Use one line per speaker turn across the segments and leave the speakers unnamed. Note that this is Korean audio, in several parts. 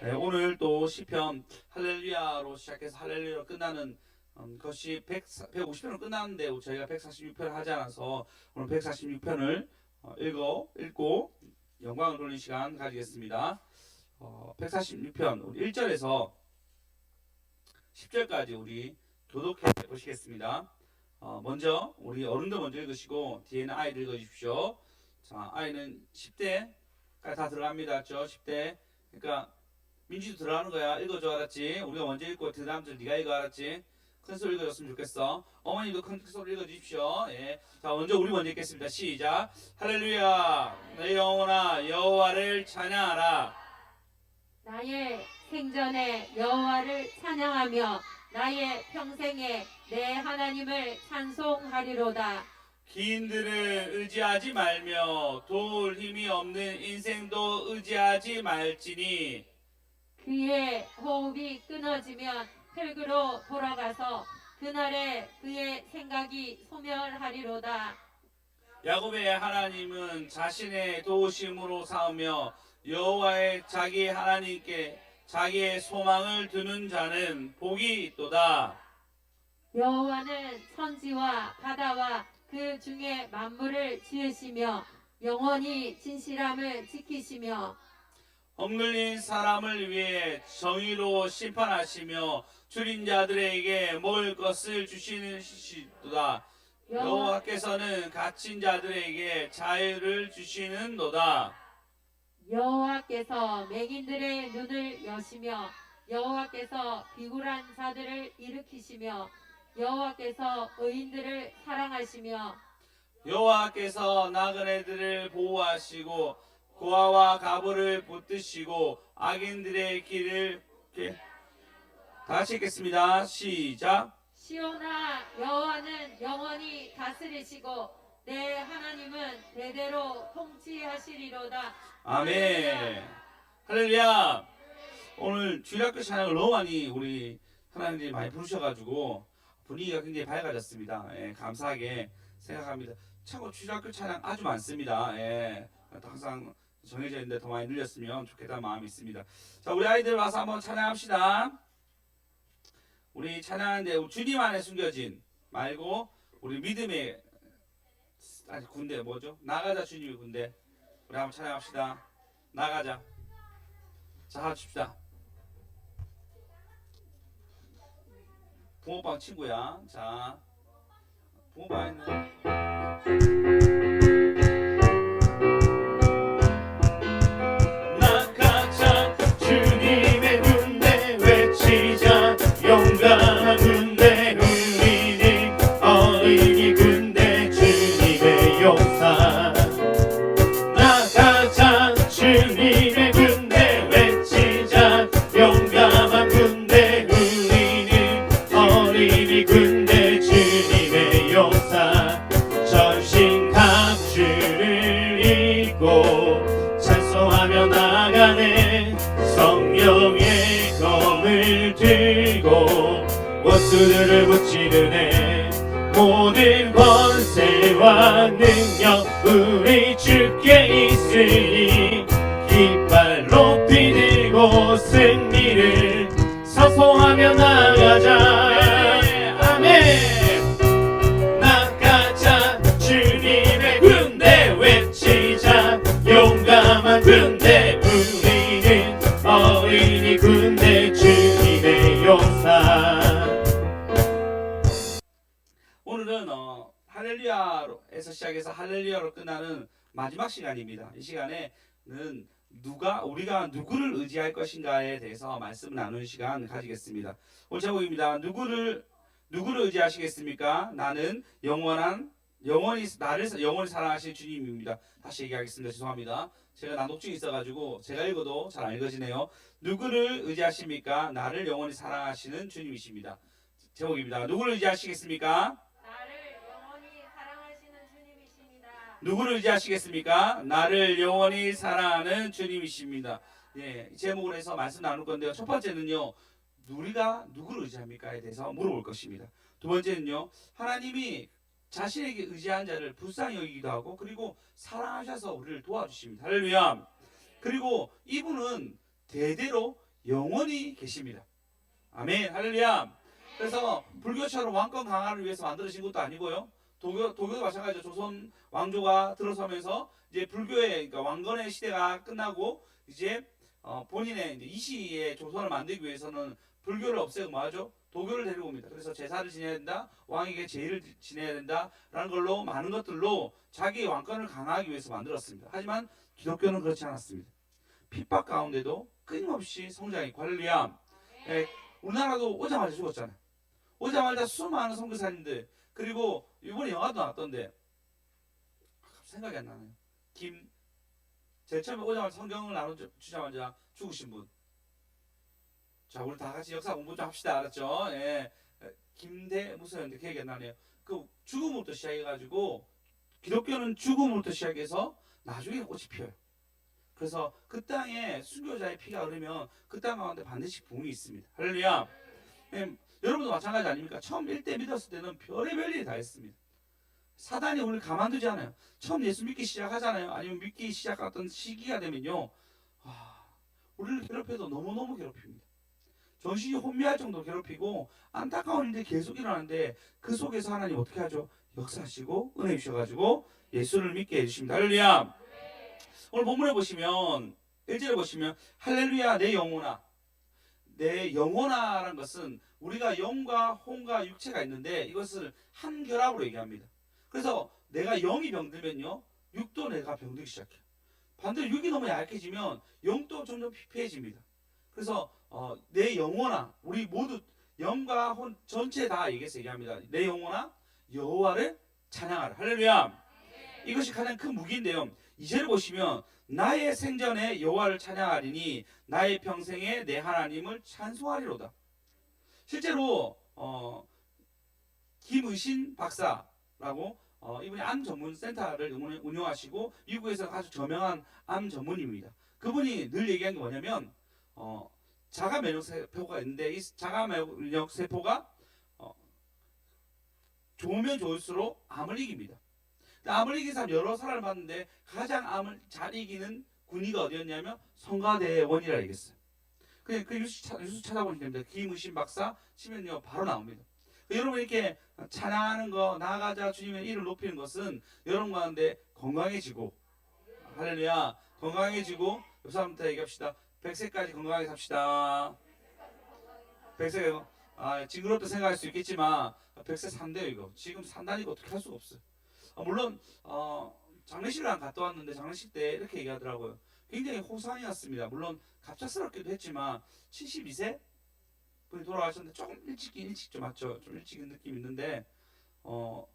네, 오늘 또 시편 할렐루야로 시작해서 할렐루야로 끝나는 것이 150편으로 끝났는데 저희가 146편을 하지 않아서 오늘 146편을 읽고 영광을 돌리는 시간 가지겠습니다. 146편 우리 1절에서 10절까지 우리 교독해 보시겠습니다. 먼저 우리 어른들 먼저 읽으시고 뒤에는 아이들 읽어주십시오. 자, 아이는 10대까지 다 들어갑니다. 10대. 그러니까 민지도 들어가는 거야. 읽어줘, 알았지? 우리가 먼저 읽고 그 다음 줄 네가 읽어, 알았지? 큰 소리 읽어줬으면 좋겠어. 어머니도 큰 소리 읽어주십시오. 예. 자, 우리 먼저 읽겠습니다. 시작. 할렐루야. 내 영혼아 여호와를 찬양하라.
나의 생전에 여호와를 찬양하며 나의 평생에 내 하나님을 찬송하리로다.
기인들을 의지하지 말며 도울 힘이 없는 인생도 의지하지 말지니
그의 호흡이 끊어지면 흙으로 돌아가서 그날에 그의 생각이 소멸하리로다.
야곱의 하나님은 자신의 도우심으로 삼으며 여호와의 자기 하나님께 자기의 소망을 두는 자는 복이 있도다.
여호와는 천지와 바다와 그 중에 만물을 지으시며 영원히 진실함을 지키시며
억눌린 사람을 위해 정의로 심판하시며 줄인 자들에게 먹을 것을 주시는도다. 여호와께서는 갇힌 자들에게 자유를 주시는도다.
여호와께서 맹인들의 눈을 여시며 여호와께서 비굴한 자들을 일으키시며 여호와께서 의인들을 사랑하시며
여호와께서 나그네들을 보호하시고 고아와 가부를 붙드시고 악인들의 길을 다 같이 읽겠습니다. 시작.
시온아 여호와는 영원히 다스리시고 내 하나님은 대대로 통치하시리로다.
아멘. 할렐루야. 오늘 주일학교 찬양을 너무 많이 우리 하나님들이 많이 부르셔가지고 분위기가 굉장히 밝아졌습니다. 예, 감사하게 생각합니다. 참고 주일학교 찬양 아주 많습니다. 예, 항상 정해져 있는데 더 많이 늘렸으면 좋겠다는 마음이 있습니다. 자, 우리 아이들 와서 한번 찬양합시다. 우리 찬양하는데 주님 안에 숨겨진 말고 우리 믿음의 군대 뭐죠? 나가자 주님의 군대. 우리 한번 찬양합시다. 나가자. 자, 합시다. 붕어빵 친구야. 자, 붕어빵에는 나가자 주님의 군대 외치자 용감한 군대 우리는 어린이 군대 주님의 용사. 나가자 주님의 군대 외치자 용감한 군대 우리는 어린이 군대 주님의 용사. 전신 갑주를 입고 찬송하며 나가네. 성령의 검을 들고 원수들을 붙이는 애. 모든 권세와 능력 우리 주께 있으니 깃발 높이 들고 승리를 선포하며 나가자. 아멘. 나가자 주님의 군대 외치자 용감한 군대 우리는 어린이 군대 주님의 용사. 오늘은 할렐루야에서 시작해서 할렐루야로 끝나는 마지막 시간입니다. 이 시간에는 우리가 누구를 의지할 것인가에 대해서 말씀을 나누는 시간 가지겠습니다. 오늘 제목입니다. 누구를 의지하시겠습니까? 나는 나를 영원히 사랑하시는 주님입니다. 다시 얘기하겠습니다. 죄송합니다. 제가 난독증이 있어가지고 제가 읽어도 잘 안 읽어지네요. 누구를 의지하십니까? 나를 영원히 사랑하시는 주님이십니다. 제목입니다. 누구를 의지하시겠습니까? 누구를 의지하시겠습니까? 나를 영원히 사랑하는 주님이십니다. 예, 제목으로 해서 말씀 나눌 건데요. 첫 번째는요, 우리가 누구를 의지합니까에 대해서 물어볼 것입니다. 두 번째는요, 하나님이 자신에게 의지한 자를 불쌍히 여기기도 하고 그리고 사랑하셔서 우리를 도와주십니다. 할렐루야. 그리고 이분은 대대로 영원히 계십니다. 아멘. 할렐루야. 그래서 불교처럼 왕권 강화를 위해서 만들어진 것도 아니고요. 도교도 마찬가지죠. 조선 왕조가 들어서면서 이제 불교의 그러니까 왕건의 시대가 끝나고 이제 본인의 이제 이시의 조선을 만들기 위해서는 불교를 없애고 뭐하죠? 도교를 데리고 옵니다. 그래서 제사를 지내야 된다, 왕에게 제의를 지내야 된다라는 걸로 많은 것들로 자기의 왕권을 강화하기 위해서 만들었습니다. 하지만 기독교는 그렇지 않았습니다. 핍박 가운데도 끊임없이 성장했고 할렐루야. 예, 우리나라도 오자마자 죽었잖아요. 오자마자 수많은 선교사님들 그리고 이번에 영화도 나왔던데 생각이 안 나네요. 제일 처음에 오자마자 성경을 나눠주자마자 죽으신 분. 자, 우리 다 같이 역사 공부 좀 합시다. 알았죠? 예. 김대무서였는데 기억이 안 나네요. 그 죽음부터 시작해가지고 기독교는 죽음부터 시작해서 나중에 꽃이 피어요. 그래서 그 땅에 순교자의 피가 흐르면 그 땅 가운데 반드시 붕이 있습니다. 할렐루야. 예, 여러분도 마찬가지 아닙니까? 처음 1대 믿었을 때는 별의별 일이 다 했습니다. 사단이 우리를 가만두지 않아요. 처음 예수 믿기 시작하잖아요. 아니면 믿기 시작했던 시기가 되면요. 우리를 괴롭혀도 너무너무 괴롭힙니다. 전신이 혼미할 정도로 괴롭히고 안타까운 일들이 계속 일어나는데 그 속에서 하나님 어떻게 하죠? 역사하시고 은혜 주셔가지고 예수를 믿게 해주십니다. 할렐루야. 오늘 본문에 보시면 1절에 보시면 할렐루야 내 영혼아. 내 영혼아라는 것은 우리가 영과 혼과 육체가 있는데 이것을 한 결합으로 얘기합니다. 그래서 내가 영이 병들면요 육도 내가 병들기 시작해요. 반대로 육이 너무 약해지면 영도 점점 피폐해집니다. 그래서 내 영혼아 우리 모두 영과 혼 전체 다 얘기합니다. 내 영혼아 여호와를 찬양하라. 할렐루야. 이것이 가장 큰 무기인데요. 2절을 보시면 나의 생전에 여호와를 찬양하리니 나의 평생에 내 하나님을 찬송하리로다. 실제로 김의신 박사라고 이분이 암 전문 센터를 운영하시고 미국에서 아주 저명한 암 전문입니다. 그분이 늘 얘기한 게 뭐냐면 자가 면역 세포가 있는데 이 자가 면역 세포가 좋으면 좋을수록 암을 이깁니다. 암을 이긴 사람 여러 사람을 봤는데 가장 암을 잘 이기는 군의가 어디였냐면 성가대원이라 얘기했어요. 그 뉴스 찾아보시면 됩니다. 김의신 박사 치면요 바로 나옵니다. 여러분 이렇게 찬양하는 거 나아가자 주님의 이름을 높이는 것은 여러분 가운데 건강해지고 할렐루야 건강해지고 옆 사람한테 얘기합시다. 100세까지 건강하게 삽시다. 100세 징그럽다 생각할 수 있겠지만 100세 산대요 이거. 지금 산다니까 어떻게 할 수가 없어요. 물론 장례식을 갔다 왔는데 장례식 때 이렇게 얘기하더라고요. 굉장히 호상이었습니다. 물론 갑작스럽기도 했지만 72세 분이 돌아가셨는데 조금 일찍 좀 맞죠. 좀 일찍 느낌이 있는데 뭐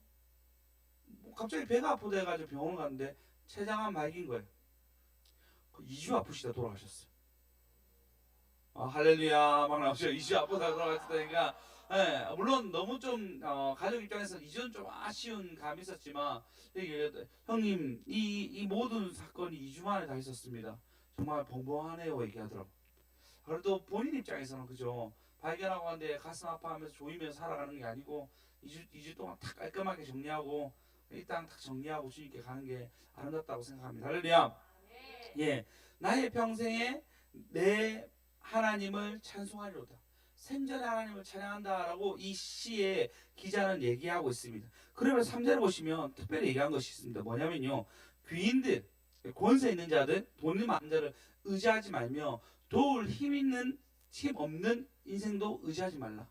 갑자기 배가 아프다 해가지고 병원 갔는데 췌장암 말기인 거예요. 2주 아프시다 돌아가셨어요. 할렐루야 막 나오죠. 2주 아프다 돌아가셨다니까. 예, 물론 너무 좀 가족 입장에서 이전 좀 아쉬운 감이 있었지만 형님 이 모든 사건이 2주 만에 다 있었습니다. 정말 벙벙하네요 얘기하더라고. 그래도 본인 입장에서는 그죠. 발견하고 하는데 가슴 아파하면서 조이면서 살아가는 게 아니고 2주 동안 탁 깔끔하게 정리하고 이 땅 탁 정리하고 주님께 가는 게 아름답다고 생각합니다. 할렐루야. 예, 나의 평생에 내 하나님을 찬송하리로다. 생전에 하나님을 찬양한다라고 이 시의 기자는 얘기하고 있습니다. 그러면 3절을 보시면 특별히 얘기한 것이 있습니다. 뭐냐면요. 귀인들, 권세 있는 자들, 돈이 많은 자를 의지하지 말며 도울 힘 없는 인생도 의지하지 말라.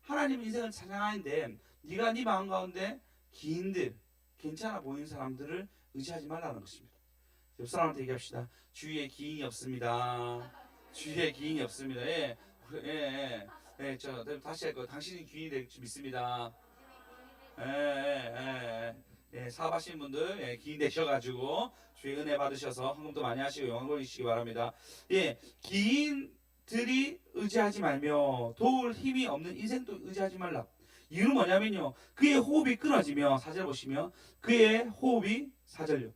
하나님 인생을 찬양하는데 네가 네 마음 가운데 기인들, 괜찮아 보이는 사람들을 의지하지 말라는 것입니다. 옆 사람한테 얘기합시다. 주위에 기인이 없습니다. 주위에 기인이 없습니다. 예. 저 다시 할 거. 당신이 귀인이 될 줄 믿습니다. 사업하시는 분들 귀인 되셔가지고 주의 은혜 받으셔서 헌금도 많이 하시고 영광 돌리시기 바랍니다. 귀인들이 의지하지 말며 도울 힘이 없는 인생도 의지하지 말라. 이유는 뭐냐면요. 그의 호흡이 끊어지며 4절 보시면 그의 호흡이 4절요.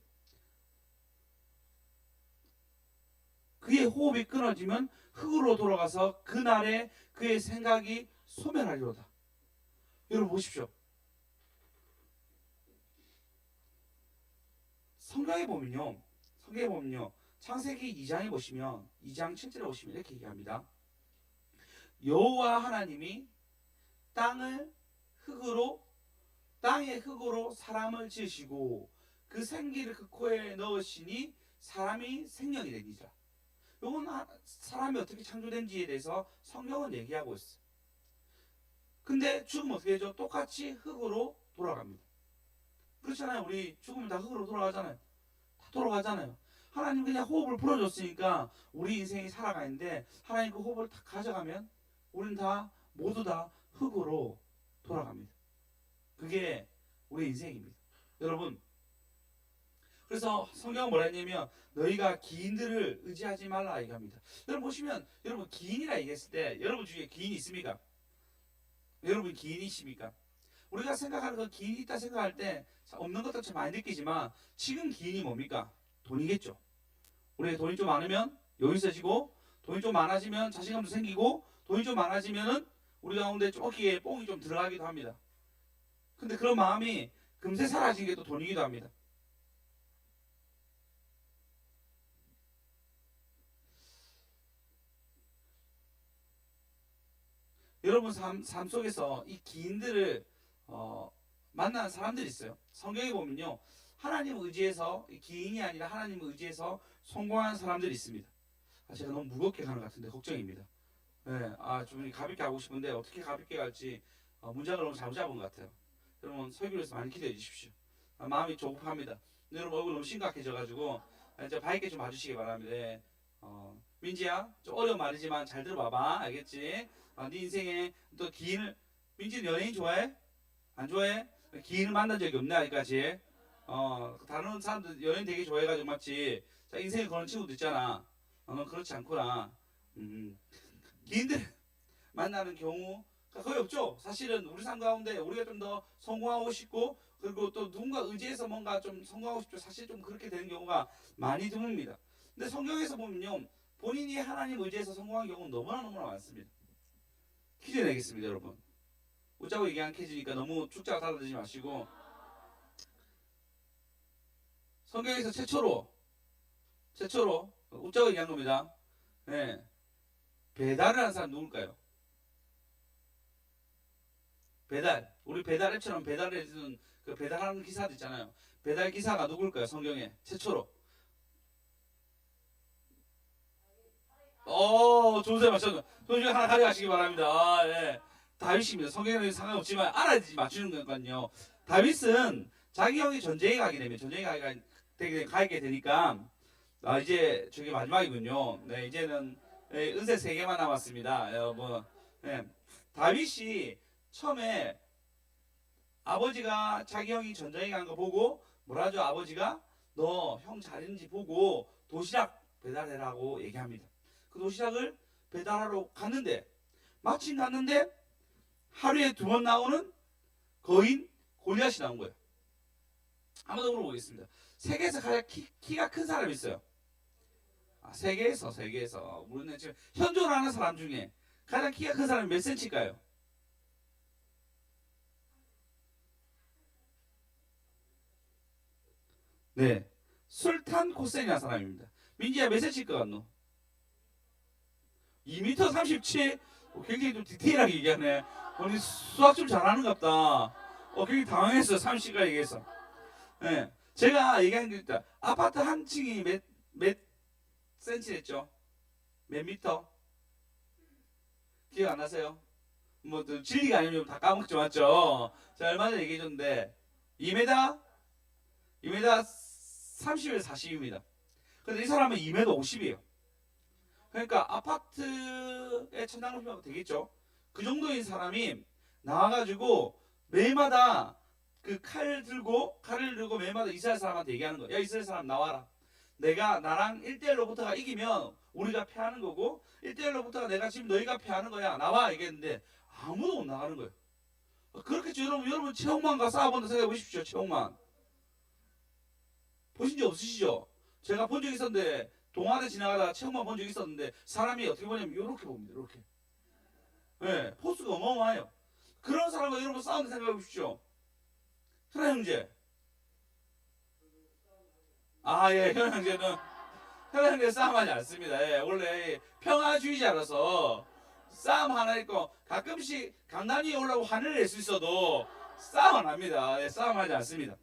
그의 호흡이 끊어지면 흙으로 돌아가서 그날에 그의 생각이 소멸하리로다. 여러분 보십시오. 성경에 보면요 창세기 2장에 보시면 2장 7절에 보시면 이렇게 얘기합니다. 여호와 하나님이 땅의 흙으로 사람을 지으시고 그 생기를 그 코에 넣으시니 사람이 생명이 되니라. 이건 사람이 어떻게 창조된지에 대해서 성경은 얘기하고 있어요. 근데 죽으면 어떻게 되죠? 똑같이 흙으로 돌아갑니다. 그렇잖아요. 우리 죽으면 다 흙으로 돌아가잖아요. 다 돌아가잖아요. 하나님 그냥 호흡을 불어줬으니까 우리 인생이 살아가는데 하나님 그 호흡을 다 가져가면 우리는 다 모두 다 흙으로 돌아갑니다. 그게 우리 인생입니다. 여러분, 그래서 성경은 뭐라 했냐면 너희가 기인들을 의지하지 말라 이겁니다. 여러분 보시면 여러분 기인이라 얘기했을 때 여러분 중에 기인이 있습니까? 여러분 기인이십니까? 우리가 생각하는 그 기인이 있다 생각할 때 없는 것도 참 많이 느끼지만 지금 기인이 뭡니까? 돈이겠죠. 우리가 돈이 좀 많으면 여유 있어지고 돈이 좀 많아지면 자신감도 생기고 돈이 좀 많아지면은 우리 가운데 좀 어깨에 뽕이 좀 들어가기도 합니다. 근데 그런 마음이 금세 사라진 게 또 돈이기도 합니다. 여러분 삶 속에서 이 기인들을 만나는 사람들이 있어요. 성경에 보면요. 하나님을 의지해서 기인이 아니라 하나님을 의지해서 성공한 사람들이 있습니다. 제가 너무 무겁게 가는 것 같은데 걱정입니다. 네, 좀 가볍게 하고 싶은데 어떻게 가볍게 갈지 문장을 너무 잘못 잡은 것 같아요. 여러분 설교를 해서 많이 기대해 주십시오. 마음이 조급합니다. 여러분 얼굴 너무 심각해져가지고 이제 밝게 좀 봐주시기 바랍니다. 네. 민지야 좀 어려운 말이지만 잘 들어봐봐. 알겠지? 네 인생에 또 기인을 민지는 연예인 좋아해? 안 좋아해? 기인을 만난 적이 없네 아직까지. 다른 사람들 연예인 되게 좋아해가지고 맞지? 자 인생에 그런 친구도 있잖아. 넌 그렇지 않구나. 기인들 만나는 경우가 거의 없죠. 사실은 우리 삶 가운데 우리가 좀 더 성공하고 싶고 그리고 또 누군가 의지해서 뭔가 좀 성공하고 싶죠. 사실 좀 그렇게 되는 경우가 많이 드뭅니다. 근데 성경에서 보면요. 본인이 하나님 의지해서 성공한 경우는 너무나 많습니다. 퀴즈 내겠습니다, 여러분. 웃자고 얘기한 퀴즈니까 너무 축자가 달라지지 마시고 성경에서 최초로 웃자고 얘기한 겁니다. 네. 배달을 하는 사람 누굴까요? 우리 배달 앱처럼 배달을 해주는 그 배달하는 기사들 있잖아요. 배달 기사가 누굴까요? 성경에 최초로. 조세 맞췄네. 손 중에 하나 가져가시기 바랍니다. 예. 다윗입니다. 성경에는 상관없지만 알아야 맞추는 거니까요. 다윗은 자기 형이 전쟁에 가게 되니까 이제 저게 마지막이군요. 네, 이제는 은세 3개만 남았습니다. 다윗이 처음에 아버지가 자기 형이 전쟁에 간 거 보고 뭐라죠? 아버지가 너 형 잘 있는지 보고 도시락 배달해라고 얘기합니다. 그 도시락을 배달하러 마침 갔는데 하루에 2번 나오는 거인 골리앗이 나온 거예요. 한번 더 물어보겠습니다. 세계에서 가장 키가 큰 사람이 있어요. 세계에서 우리는 지금 현존 하는 사람 중에 가장 키가 큰 사람이 몇 센치일까요? 네, 술탄 코센이라는 사람입니다. 민지야 몇 센치일 것 같노? 2m 37? 굉장히 좀 디테일하게 얘기하네. 오늘 수학 좀 잘하는갑다. 굉장히 당황했어요. 30가 얘기해서. 네, 제가 얘기한 게 있다. 아파트 한 층이 몇 센치랬죠? 몇 미터? 기억 안 나세요? 뭐 진리가 아니면 다 까먹죠, 맞죠? 제가 얼마 전에 얘기해줬는데 2m 30에서 40입니다. 근데 이 사람은 2m 50이에요. 그러니까 아파트의 천장 높이가 되겠죠. 그 정도인 사람이 나와가지고 매일마다 그 칼을 들고 매일마다 이스라엘 사람한테 얘기하는 거야. 야 이스라엘 사람 나와라. 나랑 1대1로부터가 이기면 우리가 패하는 거고 1대1로부터가 내가 지금 너희가 패하는 거야. 나와 얘기했는데 아무도 못 나가는 거예요. 그렇겠죠. 여러분 최홍만과 싸워본다 생각해 보십시오. 최홍만 보신 적 없으시죠? 제가 본 적 있었는데 동안에 지나가다가 체험만 본 적이 있었는데 사람이 어떻게 보냐면 이렇게 봅니다. 이렇게. 네, 포스가 어마어마해요. 그런 사람과 여러분 싸우는 생각해 보십시오. 현아 형제. 예, 현아 형제는 하나님과 싸움하지 않습니다. 예, 원래 평화주의자라서 싸움 하나 있고 가끔씩 강단 위에 올라오고 화를 낼 수 있어도 싸움 안 합니다. 예, 싸움하지 않습니다.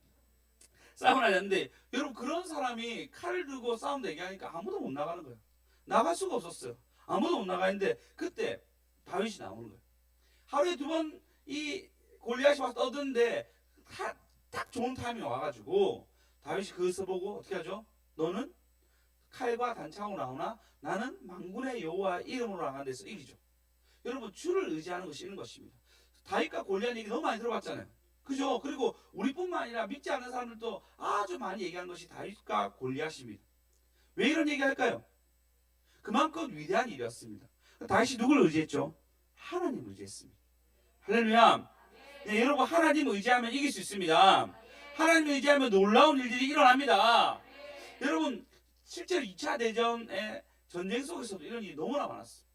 싸움을 하지 않는데 여러분 그런 사람이 칼을 들고 싸움 얘기하니까 아무도 못 나가는 거예요. 나갈 수가 없었어요. 아무도 못 나가는데 그때 다윗이 나오는 거예요. 하루에 2번 이 골리앗이 와서 떠드는데 딱 좋은 타이밍 와가지고 다윗이 그것을 보고 어떻게 하죠? 너는 칼과 단창으로 나오나 나는 만군의 여호와 이름으로 나가는 데서 이기죠. 여러분 주를 의지하는 것이 이런 것입니다. 다윗과 골리앗 얘기 너무 많이 들어봤잖아요. 그죠? 그리고 우리뿐만 아니라 믿지 않는 사람들도 아주 많이 얘기하는 것이 다윗과 골리앗입니다. 왜 이런 얘기할까요? 그만큼 위대한 일이었습니다. 다윗이 누굴 의지했죠? 하나님을 의지했습니다. 할렐루야. 네, 여러분 하나님 의지하면 이길 수 있습니다. 하나님 의지하면 놀라운 일들이 일어납니다. 여러분 실제로 2차 대전의 전쟁 속에서도 이런 일이 너무나 많았어요.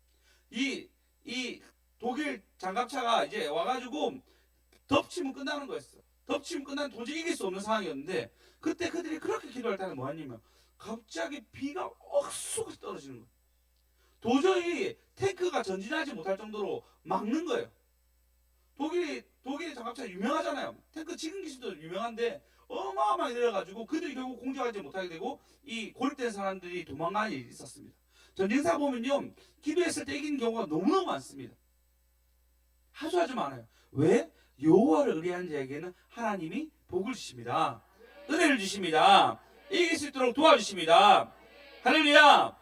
이 독일 장갑차가 이제 와가지고 덮치면 끝나는 거였어. 덮치면 끝나면 도저히 이길 수 없는 상황이었는데 그때 그들이 그렇게 기도할 때는 뭐였냐면 갑자기 비가 억수가 떨어지는 거예요. 도저히 탱크가 전진하지 못할 정도로 막는 거예요. 독일의 장갑차 유명하잖아요. 탱크 지금 기술도 유명한데 어마어마하게 내려가지고 그들이 결국 공격하지 못하게 되고 이 고립된 사람들이 도망가는 일이 있었습니다. 전쟁사 보면요 기도했을 때 이기는 경우가 너무너무 많습니다. 아주 많아요. 왜? 여호와를 의뢰하는 자에게는 하나님이 복을 주십니다. 은혜를 주십니다. 이길 수 있도록 도와주십니다. 할렐루야.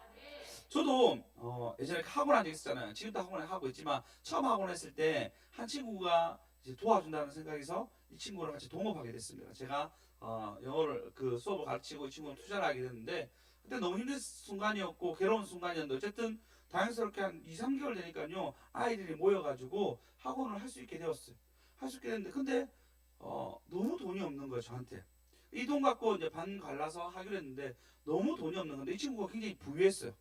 저도 예전에 학원 한 적 있었잖아요. 지금도 학원에 하고 있지만 처음 학원 했을 때 한 친구가 이제 도와준다는 생각에서 이 친구랑 같이 동업하게 됐습니다. 제가 영어를 그 수업을 가르치고 이 친구는 투자를 하게 됐는데 그때 너무 힘든 순간이었고 괴로운 순간이었는데 어쨌든 다행스럽게 한 2, 3개월 되니까요 아이들이 모여가지고 학원을 할 수 있게 되었어요. 할 수 있게 됐는데 근데 너무 돈이 없는 거예요 저한테. 이 돈 갖고 이제 반 갈라서 하기로 했는데 너무 돈이 없는 건데 이 친구가 굉장히 부유했어요.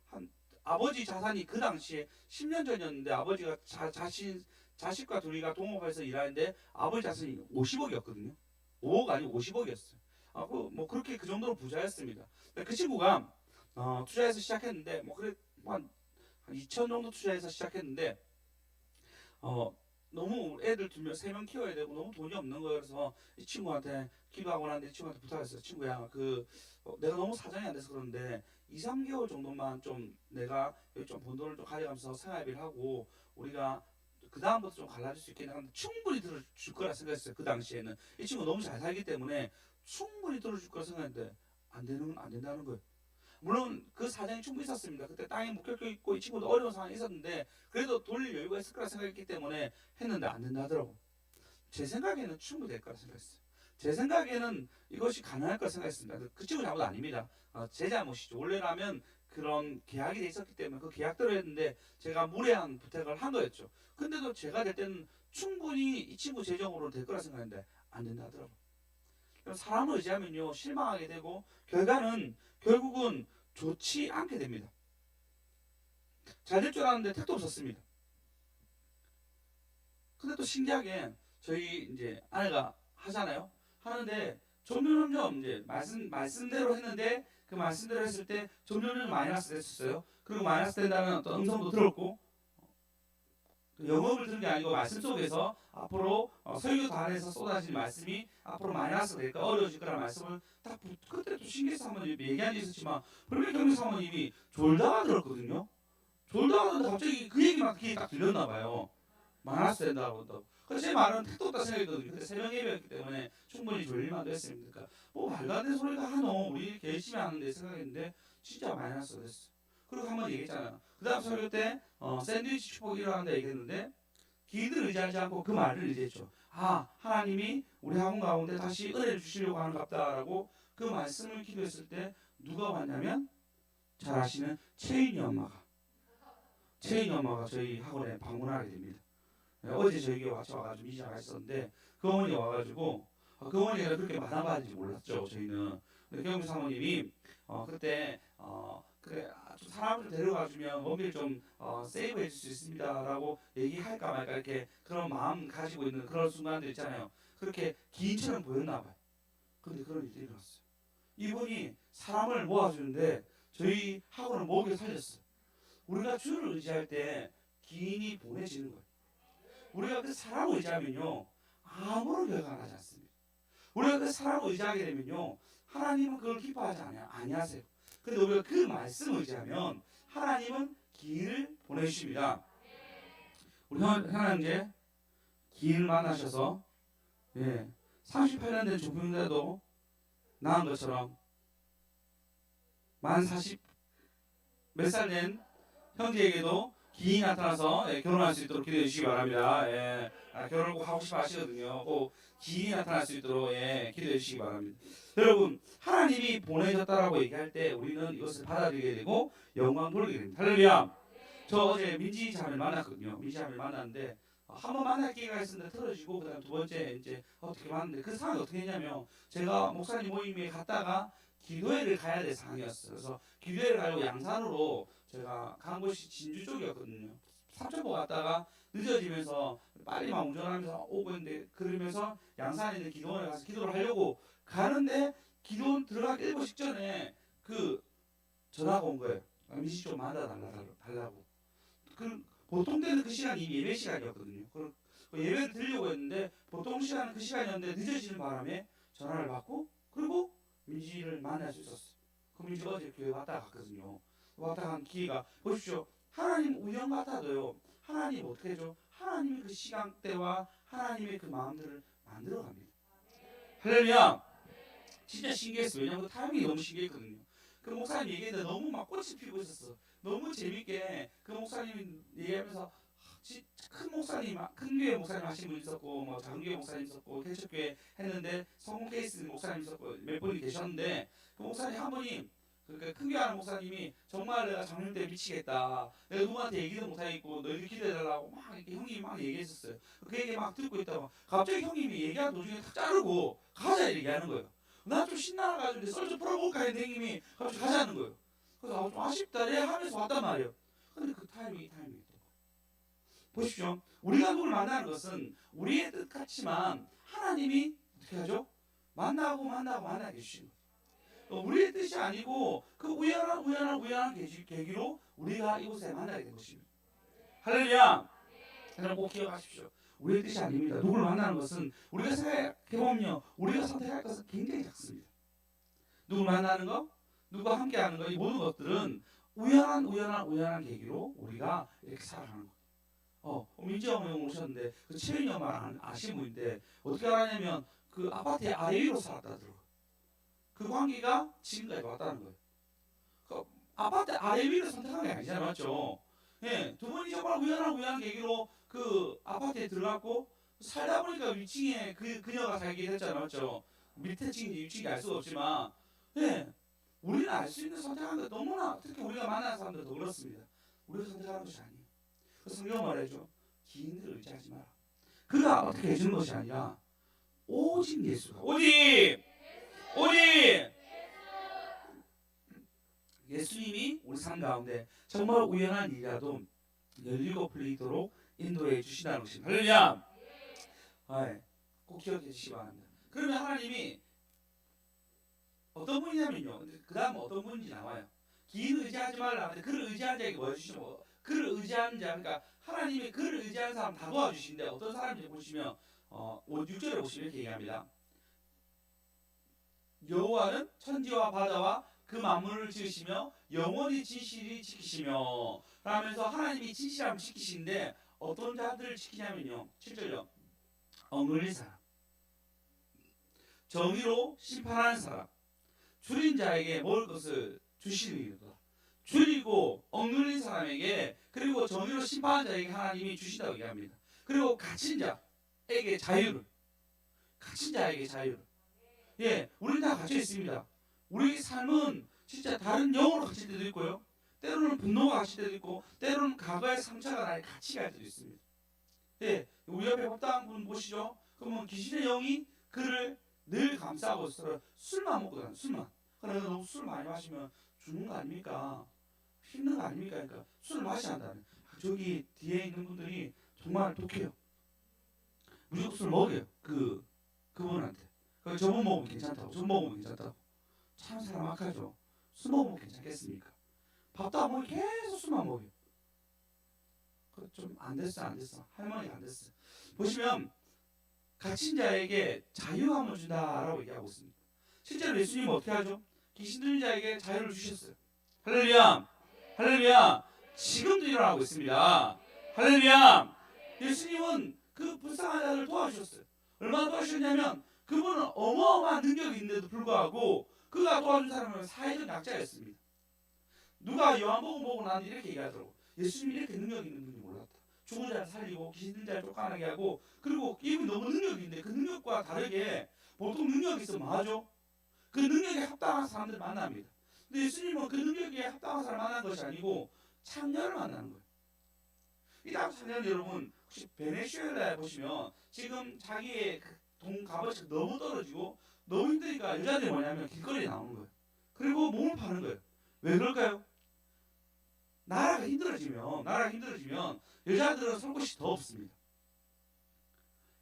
한 아버지 자산이 그 당시에 10년 전이었는데 아버지가 자식과 둘이가 동업해서 일하는데 아버지 자산이 50억이었거든요. 5억 아니고 50억이었어요. 뭐 그렇게 그 정도로 부자였습니다. 그 친구가 투자해서 시작했는데 뭐 그래 한 2천 정도 투자해서 시작했는데 너무 애들 3명 키워야 되고 너무 돈이 없는 거예요. 그래서 이 친구한테 기도하고 나는데 이 친구한테 부탁했어요. 친구야 내가 너무 사정이 안 돼서 그러는데 2, 3개월 정도만 좀 내가 여기 좀 번 돈을 좀 가져가면서 생활비를 하고 우리가 그 다음부터 좀 갈라질 수 있겠냐 하는데 충분히 들어줄 거라 생각했어요. 그 당시에는 이 친구 너무 잘 살기 때문에 충분히 들어줄 거라 생각했는데 안 된다는 거예요. 물론 그 사정이 충분히 있었습니다. 그때 땅에 묶여 있고 이 친구도 어려운 상황이 있었는데 그래도 돌릴 여유가 있을 거라 생각했기 때문에 했는데 안 된다 하더라고. 제 생각에는 충분히 될 거라 생각했어요. 제 생각에는 이것이 가능할 거라 생각했습니다. 그 친구 잘못 아닙니다. 제 잘못이죠. 원래라면 그런 계약이 돼 있었기 때문에 그 계약대로 했는데 제가 무례한 부탁을 한 거였죠. 근데도 제가 될 때는 충분히 이 친구 재정으로 될 거라 생각했는데 안 된다 하더라고요. 사람을 의지하면요 실망하게 되고 결국은 좋지 않게 됩니다. 잘 될 줄 알았는데 택도 없었습니다. 근데 또 신기하게 저희 이제 아내가 하잖아요. 하는데 점점 이제 말씀대로 했는데 그 말씀대로 했을 때 점점 마이너스 됐었어요. 그리고 마이너스 된다는 어떤 음성도 들었고 영업을 들은 게 아니고 말씀 속에서 앞으로 설교 단에서 쏟아질 말씀이 앞으로 마이너스 될까 어려워질 거라는 말씀을 딱 그때 또 신기해 사모님 얘기한 적이 있었지만 불교 경리 사모님이 졸다가 들었거든요. 졸다가 들었는데 갑자기 그 얘기만 귀에 딱 들렸나 봐요. 마이너스 된다고. 그래서 제 말은 택도 없다 생각했거든요. 그때 새벽 예배였기 때문에 충분히 졸릴만도 했습니다. 뭐 말도 안 되는 소리가 하노 우리 이렇게 열심히 하는데 생각했는데 진짜 마이너스가 됐어. 그리고 한번 얘기했잖아요. 그 다음 설교 때 샌드위치 축복이라고 한다 얘기했는데 기인을 의지하지 않고 그 말을 의지했죠. 하나님이 우리 학원 가운데 다시 은혜를 주시려고 하는 갑다라고 그 말씀을 기도했을 때 누가 왔냐면 잘 아시는 채인이 엄마가 저희 학원에 방문하게 됩니다. 어제 저에게 와가지고 이자가 있었는데 그 어머니가 와가지고 그 어머니가 그렇게 만나봐야지 몰랐죠 저희는. 근데 경주 사모님이 그때 그래 좀 사람을 좀 데려가주면 원비를 좀 세이브해 줄 수 있습니다라고 얘기할까 말까 이렇게 그런 마음 가지고 있는 그런 순간들 있잖아요. 그렇게 기인처럼 보였나 봐요. 그런데 그런 일이 일어났어요. 이분이 사람을 모아주는데 저희 학원을 먹여 살렸어요. 우리가 주를 의지할 때 기인이 보내지는 거예요. 우리가 그 사람을 의지하면요 아무런 결과가 나지 않습니다. 우리가 그 사람을 의지하게 되면요 하나님은 그걸 기뻐하지 아니하세요. 근데 우리가 그 말씀을 의지하면 하나님은 기인을 보내주십니다. 우리 하나님께 기인을 만나셔서 38년 된 조부인데도 낳은 것처럼 만 40 몇 살 된 형제에게도 기인이 나타나서 결혼할 수 있도록 기도해 주시기 바랍니다. 결혼을 꼭 하고 싶어 하시거든요. 꼭 기인이 나타날 수 있도록 기도해 주시기 바랍니다. 여러분 하나님이 보내셨다라고 얘기할 때 우리는 이것을 받아들이게 되고 영광 돌리게 됩니다. 할렐루야. 저 어제 민지 자매를 만났거든요. 민지 자매를 만났는데 한 번 만날 기회가 있었는데 틀어지고 그다음 두 번째 이제 어떻게 만났는데 그 상황이 어떻게 했냐면 제가 목사님 모임에 갔다가 기도회를 가야 될 상황이었어요. 그래서 기도회를 가려고 양산으로 제가 간 곳이 진주 쪽이었거든요. 삼천포 갔다가 늦어지면서 빨리 막 운전하면서 오고 있는데 그러면서 양산에 있는 기도원에 가서 기도를 하려고 가는데 기도원 들어가기 1분 직전에 그 전화가 온 거예요. 민지 좀 만나달라고. 보통 때는 그 시간이 예배 시간이었거든요. 그 예배를 드리려고 했는데 보통 시간은 그 시간이었는데 늦어지는 바람에 전화를 받고 그리고 민지를 만날 수 있었어요. 그 민지가 어제 교회 왔다 갔거든요. 왔다 간 기회가 보십시오. 하나님 우연 같아도요. 하나님 어떻게 해줘? 하나님이 그 시간대와 하나님의 그 마음들을 만들어 갑니다. 할렐루야. 진짜 신기했어요. 왜냐하면 그 타이밍이 너무 신기했거든요. 그 목사님 얘기했는데 너무 막 꽃이 피고 있었어. 너무 재밌게 그 목사님 얘기하면서 큰 목사님, 큰 교회 목사님 하신 분 있었고, 뭐 작은 교회 목사님 있었고, 개척교회 했는데 성공 케이스 목사님 있었고 몇 분이 계셨는데 그 목사님 한 분이 그러니까 큰 교회 하는 목사님이 정말 내가 장님 때 미치겠다. 내가 누구한테 얘기도 못하겠고 너희들 기도해달라고 막 이렇게 형님이 막 얘기했었어요. 그 얘기 막 듣고 있다가 갑자기 형님이 얘기하는 도중에 탁 자르고 가자 얘기하는 거예요. 나 좀 신나가지고 썰 좀 풀어볼까 했는데 형님이 갑자기 가자는 거예요. 그래서 좀 아쉽다 내 하면서 왔단 말이에요. 근데 그 타이밍이 보십시오. 우리가 누굴 만나는 것은 우리의 뜻 같지만 하나님이 어떻게 하죠? 만나게 해주시는 거예요. 우리의 뜻이 아니고 그 우연한 계기로 우리가 이곳에 만나게 된 것입니다. 할렐루야. 여러분 꼭 기억하십시오. 우리의 뜻이 아닙니다. 누굴 만나는 것은 우리가 생각해보면요. 우리가 선택할 것은 굉장히 작습니다. 누굴 만나는 거, 누구와 함께하는 거, 이 모든 것들은 우연한 계기로 우리가 이렇게 살아가는 거. 민지 어머니 오셨는데 그 채윤이 엄마를 아시는 분인데 어떻게 알았냐면 그 아파트의 아래 위로 살았다더라고요. 그 관계가 지금까지 왔다는 거예요. 그 아파트 아래 위를 선택한 게 아니잖아요, 맞죠? 두 분이 정말 우연한 계기로 그 아파트에 들어갔고 살다 보니까 위층에 그녀가 살게 됐잖아요, 맞죠? 밑에 층인지 위층인지 알 수가 없지만, 우리는 알 수 있는 선택하는 게 너무나 특히 우리가 만나는 사람들도 그렇습니다. 우리가 선택하는 것이 아니에요. 그 성경 말해줘. 기인들을 의지하지 마라. 그가 어떻게 해주는 것이 아니라 오직 예수가 오직 예수님이 우리 삶 가운데 정말 우연한 일이라도 열리고 풀리도록 인도해 주시다는 것입니다. 할렐루야. 꼭 기억해 주시기 바랍니다. 그러면 하나님이 어떤 분이냐면요. 그 다음 어떤 분인지 나와요. 기인 의지하지 말라. 그를 의지한 자에게 뭐 해주시면 그를 의지한 자, 그러니까 하나님이 그를 의지한 사람 다 도와주시는데 어떤 사람인지 보시면 6절에 보시면 이렇게 얘기합니다. 여호와는 천지와 바다와 그 만물을 지으시며 영원히 진실이 지키시며 라면서 하나님이 진실함을 지키시는데 어떤 자들을 지키냐면요. 7절요. 억눌린 사람, 정의로 심판하는 사람, 줄인 자에게 먹을 것을 주시는 이유다. 줄이고 억눌린 사람에게 그리고 정의로 심판한 자에게 하나님이 주신다고 얘기합니다. 그리고 갇힌 자에게 자유를, 우리는 다 갇혀 있습니다. 우리 삶은 진짜 다른 영으로 갇힐 때도 있고요. 때로는 분노가 갇힐 때도 있고, 때로는 과거의 상처가 나를 같이 갈 때도 있습니다. 우리 옆에 법당한 분 보시죠. 그러면 귀신의 영이 그를 늘 감싸고 있어요. 술만 먹고 다녀요. 술만. 그러니까 너무 술 많이 마시면 죽는 거 아닙니까? 힘든 거 아닙니까? 그러니까 술을 마셔야 한다는. 저기 뒤에 있는 분들이 정말 독해요. 무조건 술 먹여요. 그분한테. 저분 먹으면 괜찮다고. 저 먹으면 괜찮다고. 참 사람 악하죠. 술 먹으면 괜찮겠습니까? 밥도 안 먹고 계속 술만 먹어요. 그 좀 안 됐어, 안 됐어. 할머니가 안 됐어. 보시면 갇힌 자에게 자유함을 준다라고 얘기하고 있습니다. 실제로 예수님은 어떻게 하죠? 귀신 들린 자에게 자유를 주셨어요. 할렐루야, 할렐루야. 지금도 일어나고 있습니다. 할렐루야. 예수님은 그 불쌍한 자를 도와주셨어요. 얼마나 도와주셨냐면 그분은 어마어마한 능력이 있는데도 불구하고 그가 도와준 사람은 사회적 약자였습니다. 누가 요한복음 보고 나는 이렇게 얘기하더라고. 예수님이 이렇게 능력이 있는 분이 몰랐다. 죽은 자를 살리고 귀신 들린 자를 쫓아내게 하고, 그리고 이분이 너무 능력이 있는데 그 능력과 다르게 보통 능력이 있으면 뭐 하죠? 그 능력에 합당한 사람들을 만납니다. 근데 예수님은 그 능력에 합당한 사람을 만난 것이 아니고 창녀를 만나는 거예요. 이 다음 창녀는 여러분 혹시 베네수엘라에 보시면 지금 자기의 돈 값어치가 너무 떨어지고 너무 힘드니까 여자들이 뭐냐면 길거리에 나오는 거예요. 그리고 몸을 파는 거예요. 왜 그럴까요? 나라가 힘들어지면 여자들은 살 곳이 더 없습니다.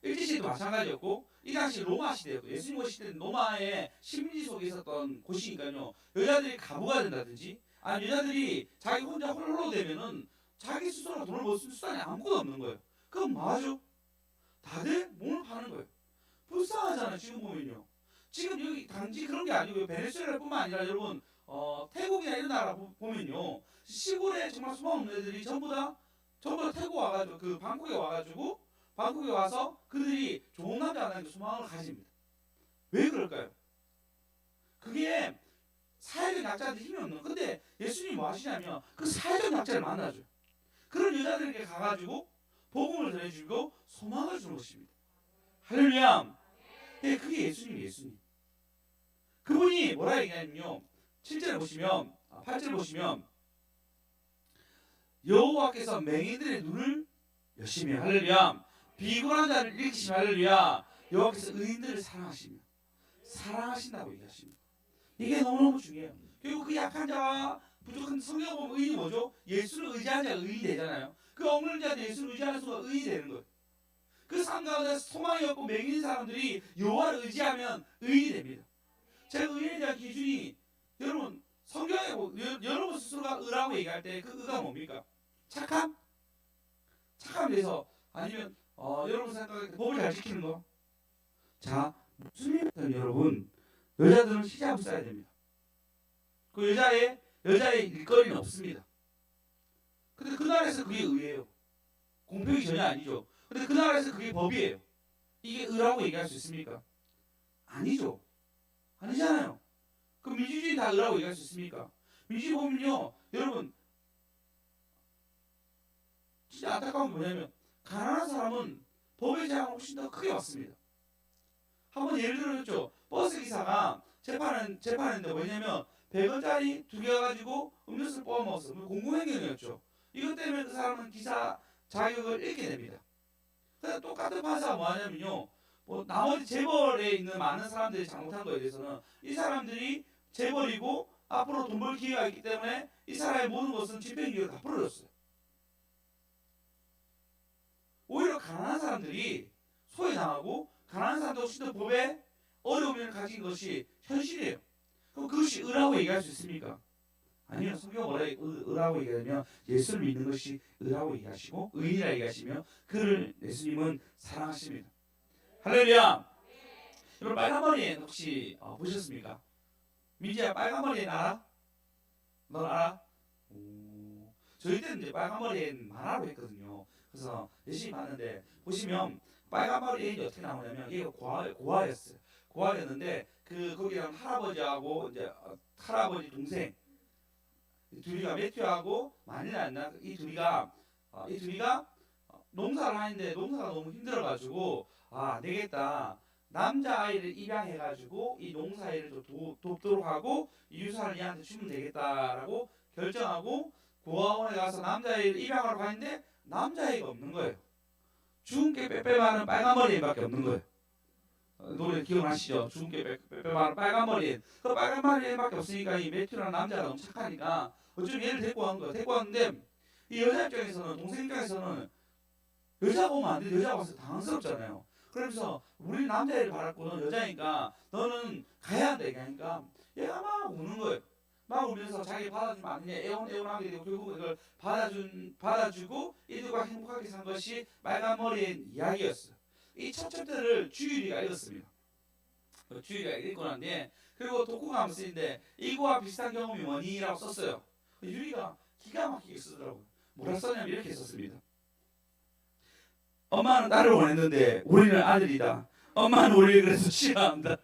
일제시대도 마찬가지였고 이 당시 로마 시대였고 예수님 오실 때는 로마의 식민지 속에 있었던 곳이니까요. 여자들이 가부가 된다든지 아니 여자들이 자기 혼자 홀로 되면은 자기 스스로 돈을 벌 수 있는 수단이 아무것도 없는 거예요. 그럼 뭐하죠? 다들 몸을 파는 거예요. 불쌍하잖아요. 지금 보면요. 지금 여기 단지 그런 게 아니고요. 베네수엘라뿐만 아니라 여러분 태국이나 이런 나라 보면요. 시골에 정말 수많은 애들이 전부 다 태국 와가지고 그 방콕에 와서 그들이 좋은 남자 하나님께 소망을 가집니다. 왜 그럴까요? 그게 사회적 약자한테 힘이 없는. 근데 예수님이 뭐 하시냐면 그 사회적 약자를 만나줘요. 그런 여자들에게 가가지고 복음을 전해주고 소망을 주는 것입니다. 할렐루야. 예, 그게 예수님. 그분이 뭐라 얘기하냐면요. 7절 보시면 8절 보시면 여호와께서 맹인들의 눈을 여시며 할렐루야. 비굴한 자를 일으키시며 할렐루야. 여호와께서 의인들을 사랑하신다고 얘기하십니다. 이게 너무너무 중요해요. 결국 그 약한 자와 부족한 성경 보면 의인이 뭐죠? 예수를 의지하는 자가 의인이 되잖아요. 그 없는 자들 예수를 의지하는 순간 의인이 되는 거예요. 그 삶 가운데 소망이 없고 맹인인 사람들이 여호와를 의지하면 의인이 됩니다. 제가 의인에 대한 기준이 여러분 성경에 여러분 스스로가 의라고 얘기할 때 그 의가 뭡니까? 착함? 착함에 대해서 아니면 여러분 생각할 때 법을 잘 지키는 거? 자, 무슨 일이든 여러분 여자들은 히잡을 써야 됩니다. 그 여자의 일거리는 없습니다. 근데 그 나라에서 그게 의예요. 공평이 전혀 아니죠. 근데 그 나라에서 그게 법이에요. 이게 의라고 얘기할 수 있습니까? 아니죠. 아니잖아요. 그럼 민주주의 다 의라고 얘기할 수 있습니까? 민주주의 보면요, 여러분 진짜 안타까운 게 뭐냐면 가난한 사람은 법의 제한을 훨씬 더 크게 받습니다. 한번 예를 들어줬죠. 버스 기사가 재판했는데 뭐냐면 100원짜리 2개 가지고 음료수를 뽑아 먹었어. 공공행위였죠. 이것 때문에 그 사람은 기사 자격을 잃게 됩니다. 그래서 똑같은 판사가 뭐하냐면요. 나머지 재벌에 있는 많은 사람들이 잘못한 거에 대해서는 이 사람들이 재벌이고 앞으로 돈 벌 기회가 있기 때문에 이 사람의 모든 것은 집행유예가 다 풀어졌어요. 오히려 가난한 사람들이 소외당하고 가난한 사람도 훨씬 더 법에 어려움을 가진 것이 현실이에요. 그럼 그것이 의라고 얘기할 수 있습니까? 아니요. 성경 뭐라 의라고 얘기하면 예수를 믿는 것이 의라고 얘기하시고 의인이라 얘기하시며 그를 예수님은 사랑하십니다. 할렐루야. 여러분 빨간 머리엔 혹시 보셨습니까? 민지야 빨간 머리엔 알아? 넌 알아? 저희 때는 이제 빨간 머리엔 만화로 했거든요. 그래서 열심히 봤는데 보시면 빨간 머리엔 어떻게 나오냐면 얘가 고아였어요. 고아였는데 거기랑 할아버지하고 이제 할아버지 동생 둘이가 매튜하고 마닐라였나 이 둘이가 농사를 하는데 농사가 너무 힘들어가지고 안 되겠다. 남자아이를 입양해가지고 이 농사일을 좀 돕도록 하고 이 유산을 얘한테 주면 되겠다라고 결정하고 고아원에 가서 남자아이를 입양하러 가는데 남자아이가 없는 거예요. 주근깨 빼빼마는 빨간 머리밖에 없는 거예요. 노래 기억나시죠? 주근깨 빼빼마는 빨간 머리에 그 빨간 머리밖에 없으니까 이 매튜라는 남자가 너무 착하니까 어쩌면 얘를 데리고 간 거야. 데리고 왔는데 이 여자 입장에서는 동생 입장에서는 여자가 오면 안 돼. 여자가 와서 당황스럽잖아요. 그러면서 우리 남자애를 바랐고 넌 여자니까 너는 가야 한다 얘기하니까 얘가 막 우는 거예요. 막 울면서 자기 받아주면 안 되냐 애원하게 되고 결국 이걸 받아주고 이들과 행복하게 산 것이 빨간 머리의 이야기였어요. 이 첫 챕터를 주일이가 읽었습니다. 주일이가 읽고 난 뒤에 그리고 독후감 쓰인데 이거와 비슷한 경험이 뭐니라고 썼어요. 유리가 기가 막히게 쓰더라고요. 뭐라 썼냐면 이렇게 썼습니다. 엄마는 딸을 원했는데 우리는 아들이다. 엄마는 우리를 그래서 싫어한다.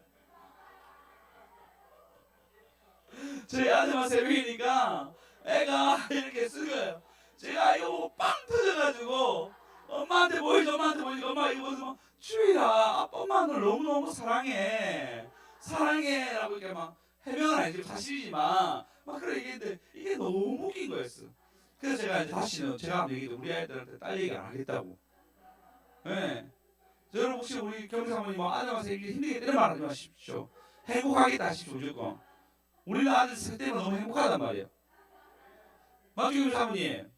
저희 아들만 새벽이니까 애가 이렇게 쓴 거예요. 제가 이거 보고 빵 터져가지고 엄마한테 보여줘, 엄마한테 보여줘. 엄마 이거 보면서 주희라, 아빠 엄마 너 너무너무 사랑해. 사랑해 라고 이렇게 막 해명은 아니지 사실이지만 막 그런 얘기했는데 이게 너무 웃긴 거였어. 그래서 제가 이제 다시는 제가 한 얘기도 우리 아이들한테 딸 얘기 안 하겠다고. 네. 여러분 혹시 우리 경사모님 뭐 아들 와서 힘들게 때려 말하지 마십시오. 행복하겠다 하십시오 무조건. 우리는 아들 셋 때문에 너무 행복하단 말이에요. 맞죠 경사모님?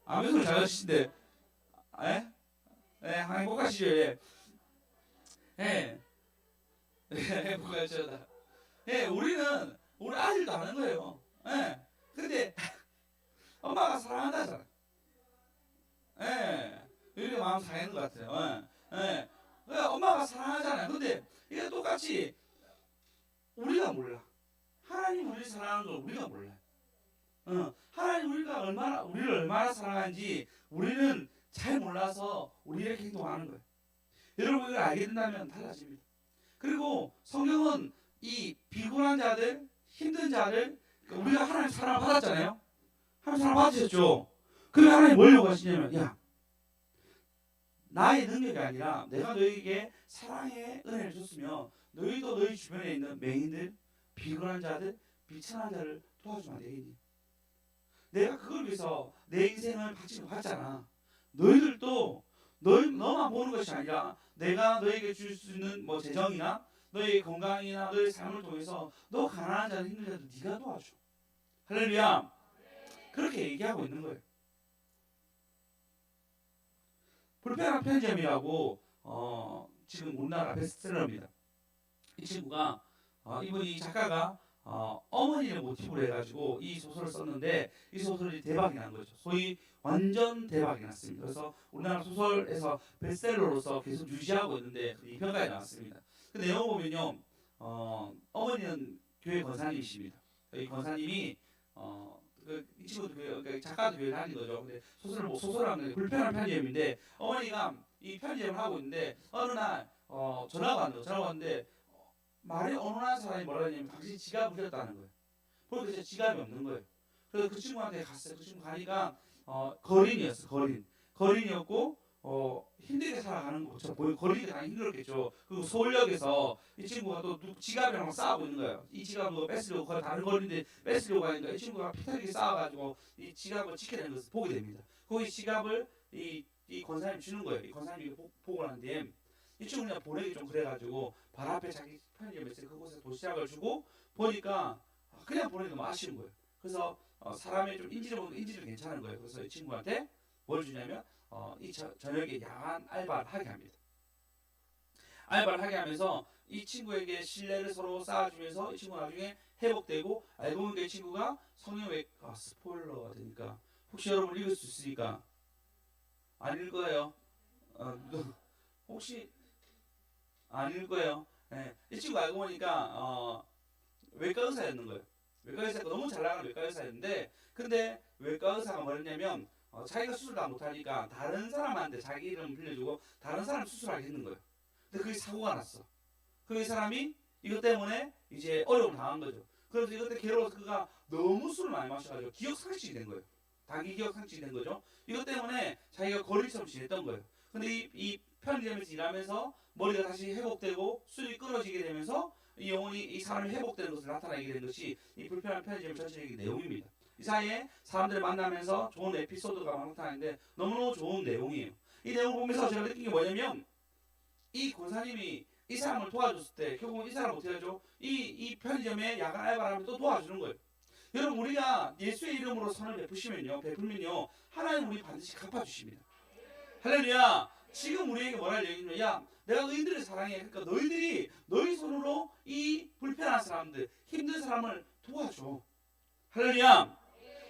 아멘소리 잘하시는데, 에? 네, 행복하시죠? 예. 예. 행복하셔다. 예, 우리는 우리 아들도 아는 거예요. 예. 근데 엄마가 사랑한다잖아. 예. 이렇게 마음 상하는 것 같아요. 예. 예. 엄마가 사랑하잖아요. 근데 이게 똑같이 우리가 몰라. 하나님 우리를 사랑하는 걸 우리가 몰라. 하나님 우리를 얼마나 사랑하는지 우리는 잘 몰라서 우리 이렇게 행동하는 거예요. 여러분 이걸 알게 된다면 달라집니다. 그리고 성경은 이 비굴한 자들, 힘든 자들, 우리가 하나님 사랑을 받았잖아요. 하나님 사랑 받으셨죠. 그러면 하나님 뭘 요구하시냐면, 야, 나의 능력이 아니라 내가 너에게 사랑의 은혜를 줬으면 너희도 너희 주변에 있는 맹인들, 비굴한 자들, 비천한 자를 도와주면 안 되겠니? 내가 그걸 위해서 내 인생을 바치고 갔잖아. 너희들도 너만 보는 것이 아니라 내가 너에게 줄 수 있는 뭐 재정이나 너의 건강이나 너의 삶을 통해서 너 가난한 자들 힘든 자들 네가 도와줘. 할렐루야. 그렇게 얘기하고 있는 거예요. 불편한 편지점이라고 지금 우리나라 베스트셀러입니다. 이 친구가 이분이 작가가 어머니를 모티브로 해가지고 이 소설을 썼는데 이 소설이 대박이 난 거죠. 소위 완전 대박이 났습니다. 그래서 우리나라 소설에서 베스트셀러로서 계속 유지하고 있는데 이 평가에 나왔습니다. 그 내용 보면요, 어머니는 교회 권사님이십니다. 이 권사님이 이 친구도 교회, 작가도 교회 다닌 거죠. 근데 소설하는 불편한 편지점인데 어머니가 이 편지점을 하고 있는데 어느 날 전화가 왔는데 말이 어눌한 사람이 뭐라 했냐면 당신이 지갑을 잃었다는 거예요. 그러니까 진짜 지갑이 없는 거예요. 그래서 그 친구한테 갔어요. 그 친구 가니까 거린이었어. 거린이었고 힘들게 살아가는 거죠. 거린이 당연히 힘들었겠죠. 그리고 서울역에서 이 친구가 또 지갑이랑 싸우고 있는 거예요. 이 지갑을 뺏으려고 다른 거린데 뺏으려고 하니까 이 친구가 피타기에 싸워가지고 이 지갑을 지켜내는 것을 보게 됩니다. 거기 지갑을 이 권사님이 주는 거예요. 이 권사님이 보고 난 뒤에 이 친구 그냥 보내기 좀 그래가지고 바로 앞에 자기 편의점에 있어요. 그곳에 도시락을 주고 보니까 그냥 보내기 너무 아쉬운 거예요. 그래서 사람의 좀 인지도 괜찮은 거예요. 그래서 이 친구한테 뭘 주냐면 이 저녁에 야간 알바를 하게 합니다. 알바를 하게 하면서 이 친구에게 신뢰를 서로 쌓아주면서 이 친구가 나중에 회복되고 알고 보니까 이 친구가 성형외과 스포일러가 되니까 혹시 여러분 읽을 수 있으니까 안 읽을 거예요. 혹시 안 읽을 거예요. 네. 이 친구 알고 보니까 외과 의사였는 거예요. 외과 의사가 너무 잘 나가는 외과 의사였는데 근데 외과 의사가 뭐랬냐면 자기가 수술 다 못하니까 다른 사람한테 자기 이름 빌려주고 다른 사람 수술하게 했는 거예요. 근데 그게 사고가 났어. 그 사람이 이것 때문에 이제 어려움을 당한 거죠. 그래서 이것 때문에 괴로워서 그가 너무 술을 많이 마셔가지고 기억 상실이 된 거예요. 단기 기억 상실이 된 거죠. 이것 때문에 자기가 거리처럼 지냈던 거예요. 근데 이 편의점에서 일하면서 머리가 다시 회복되고 술이 끊어지게 되면서 이 영혼이 이 사람이 회복되는 것을 나타나게 된 것이 이 불편한 편의점 전체적인 내용입니다. 이 사이에 사람들을 만나면서 좋은 에피소드가 나타나는데 너무너무 좋은 내용이에요. 이 내용을 보면서 제가 느낀 게 뭐냐면 이 권사님이 이 사람을 도와줬을 때 결국은 이 사람 어떻게 하죠? 이 편의점에 야간 알바를 하면 또 도와주는 거예요. 여러분 우리가 예수의 이름으로 선을 베풀면요 하나님 우리 반드시 갚아주십니다. 할렐루야. 지금 우리에게 뭐라 얘기냐면 야 내가 너희들을 사랑해. 그러니까 너희 손으로 이 불편한 사람들 힘든 사람을 도와줘. 할렐루야.